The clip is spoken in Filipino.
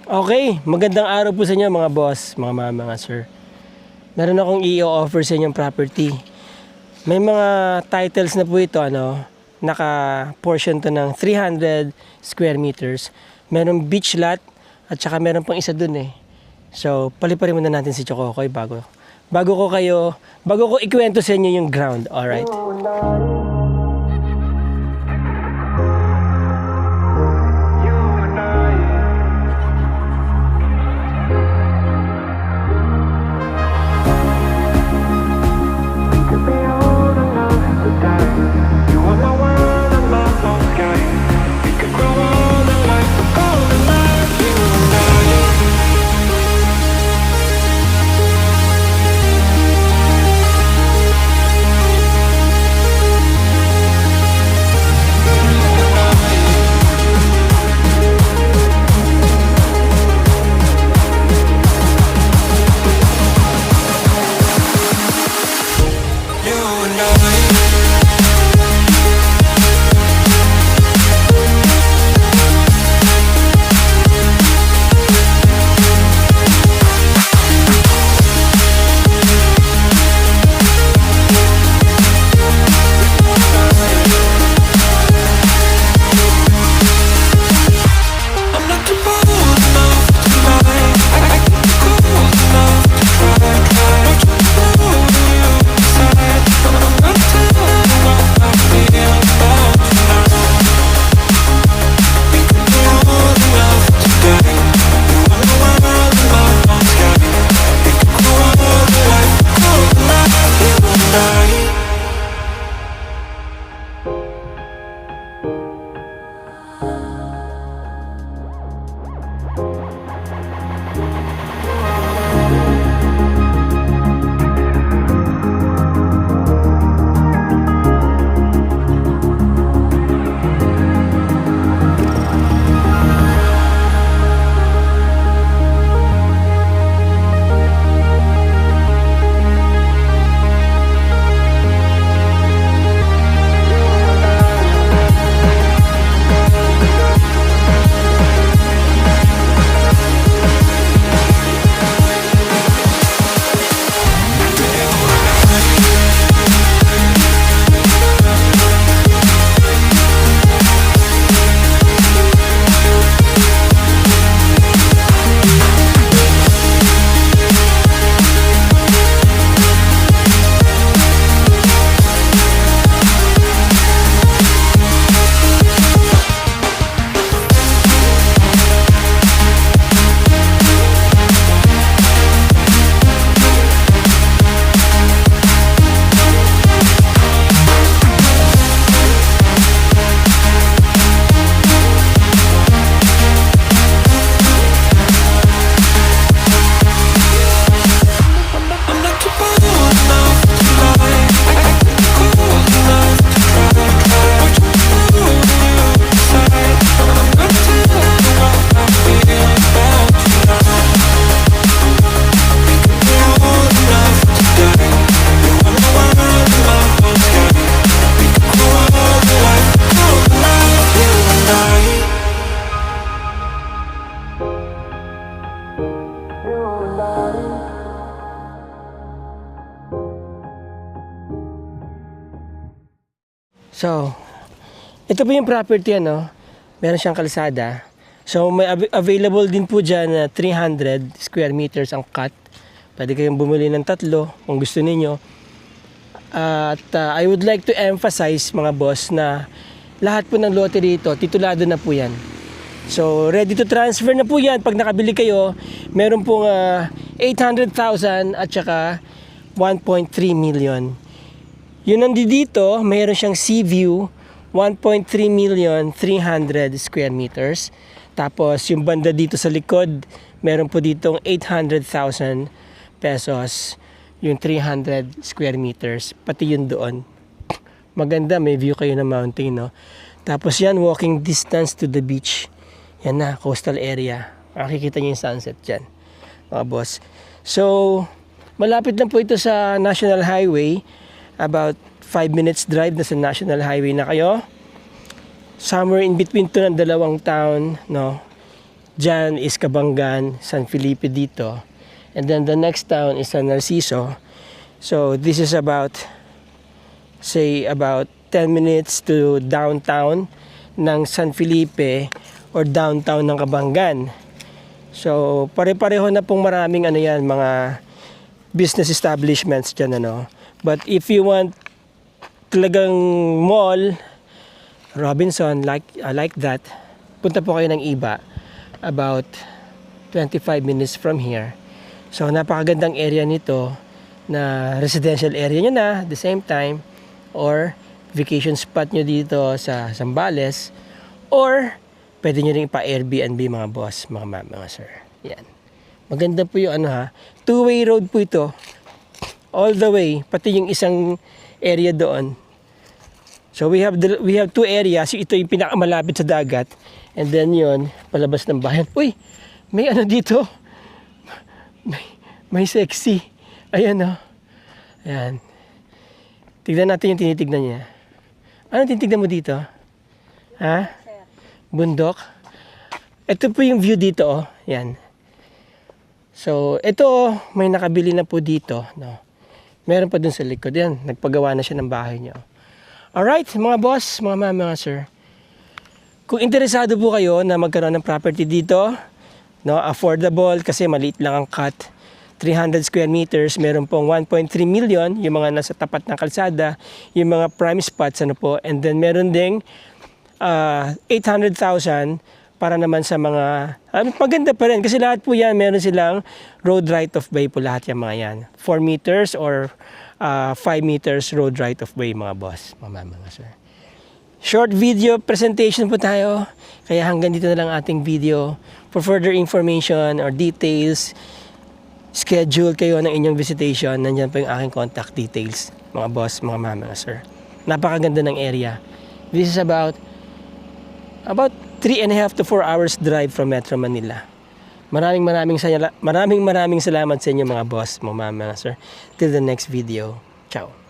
Okay, magandang araw po sa inyo mga boss, mga mama, mga sir. Meron akong i-offer sa inyong property. May mga titles na po ito, naka-portion to ng 300 square meters. Merong beach lot at saka meron pang isa dun eh. So, paliparin muna natin si Chokokoy bago ko ikwento sa inyo yung ground, alright? So, ito po yung property, meron siyang kalsada. So, may available din po dyan na 300 square meters ang cut. Pwede kayong bumili ng 3 kung gusto niyo. At I would like to emphasize mga boss na lahat po ng lote dito, titulado na po yan. So, ready to transfer na po yan. Pag nakabili kayo, meron pong 800,000 at saka 1.3 million. Yun nandito, mayroon siyang sea view, 1.3 million 300 square meters. Tapos yung banda dito sa likod, meron po ditong 800,000 pesos yung 300 square meters. Pati yun doon. Maganda, may view kayo ng mountain, no? Tapos yan, walking distance to the beach. Yan na, coastal area. Makikita niyo yung sunset dyan, mga boss. So, malapit lang po ito sa National Highway. About 5 minutes drive na sa National Highway na kayo. Somewhere in between to ng dalawang town, no? Diyan is Cabangan, San Felipe dito. And then the next town is San Narciso. So this is about, say, about 10 minutes to downtown ng San Felipe or downtown ng Cabangan. So pare-pareho na pong maraming ano yan, mga business establishments dyan, ano. But if you want talagang mall, Robinson, like that, punta po kayo ng Iba, about 25 minutes from here. So napakagandang area nito, na residential area nyo na at the same time, or vacation spot nyo dito sa Zambales, or pwede nyo rin pa-Airbnb mga boss, mga sir. Yan. Maganda po yung ano ha, two-way road po ito, all the way, pati yung isang area doon. So we have two areas. Ito yung pinakamalapit sa dagat. And then yun, palabas ng bayan. Uy, may ano dito. May sexy. Ayan o. Ayan. Tignan natin yung tinitignan niya. Ano tinitignan mo dito? Ha? Bundok. Ito po yung view dito oh. Ayan. So, ito may nakabili na po dito. No? Meron pa dun sa likod. Yan, nagpagawa na siya ng bahay niya. Alright, mga boss, mga sir. Kung interesado po kayo na magkaroon ng property dito, no, affordable kasi maliit lang ang cut, 300 square meters, meron pong 1.3 million, yung mga nasa tapat ng kalsada, yung mga prime spots, ano po, and then meron ding 800,000 para naman sa mga, maganda pa rin, kasi lahat po yan, meron silang road right of way po lahat yung mga yan. 4 meters or 5 meters road right of way mga boss, mga sir. Short video presentation po tayo, kaya hanggang dito na lang ating video. For further information or details, schedule kayo ng inyong visitation, nandyan po yung aking contact details, mga boss, mga sir. Napakaganda ng area. This is about 3.5 to 4 hours drive from Metro Manila. Maraming salamat sa inyo mga boss, mga sir. Till the next video. Ciao.